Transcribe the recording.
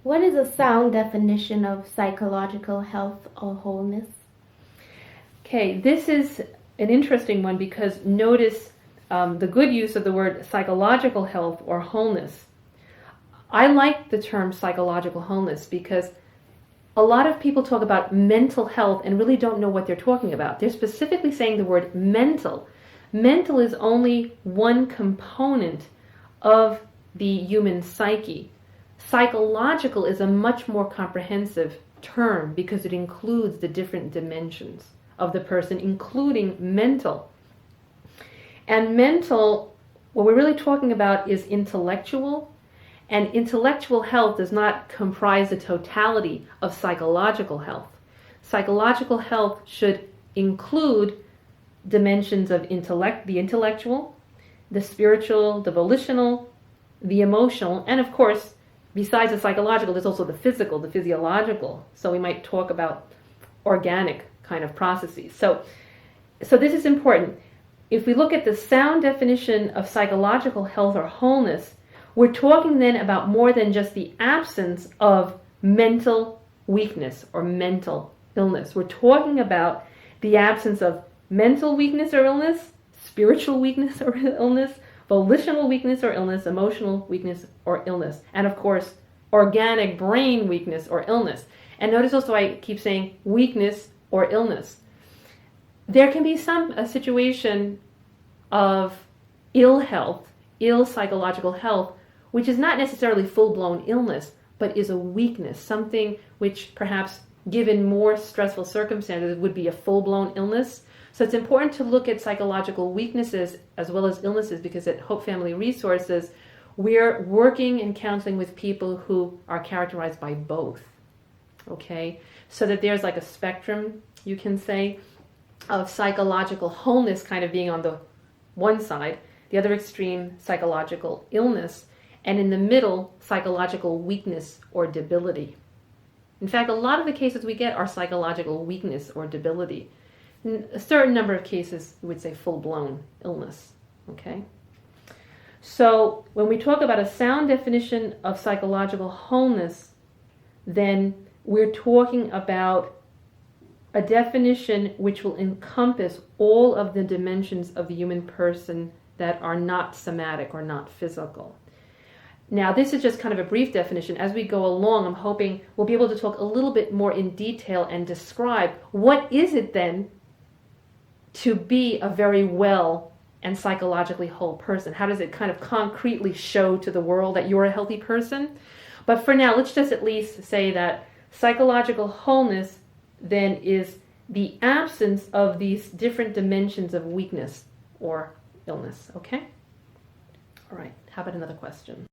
What is a sound definition of psychological health or wholeness? Okay, this is an interesting one because notice the good use of the word psychological health or wholeness. I like the term psychological wholeness because a lot of people talk about mental health and really don't know what they're talking about. They're specifically saying the word mental. Mental is only one component of the human psyche. Psychological is a much more comprehensive term because it includes the different dimensions of the person, including mental. And mental, what we're really talking about is intellectual, and intellectual health does not comprise the totality of psychological health. Psychological health should include dimensions of intellect, the intellectual, the spiritual, the volitional, the emotional, and of course, besides the psychological, there's also the physical, the physiological. So we might talk about organic kind of processes. So this is important. If we look at the sound definition of psychological health or wholeness, we're talking then about more than just the absence of mental weakness or mental illness. We're talking about the absence of mental weakness or illness, spiritual weakness or illness, volitional weakness or illness, emotional weakness or illness, and of course, organic brain weakness or illness. And notice also I keep saying weakness or illness. There can be a situation of ill health, ill psychological health, which is not necessarily full-blown illness, but is a weakness, something which perhaps given more stressful circumstances would be a full-blown illness. So it's important to look at psychological weaknesses as well as illnesses because at Hope Family Resources, we're working and counseling with people who are characterized by both, okay? So that there's like a spectrum, you can say, of psychological wholeness kind of being on the one side, the other extreme, psychological illness, and in the middle, psychological weakness or debility. In fact, a lot of the cases we get are psychological weakness or debility. In a certain number of cases, we would say full-blown illness, okay? So when we talk about a sound definition of psychological wholeness, then we're talking about a definition which will encompass all of the dimensions of the human person that are not somatic or not physical. Now, this is just kind of a brief definition. As we go along, I'm hoping we'll be able to talk a little bit more in detail and describe what is it then to be a very well and psychologically whole person. How does it kind of concretely show to the world that you're a healthy person? But for now, let's just at least say that psychological wholeness then is the absence of these different dimensions of weakness or illness, okay? All right, how about another question?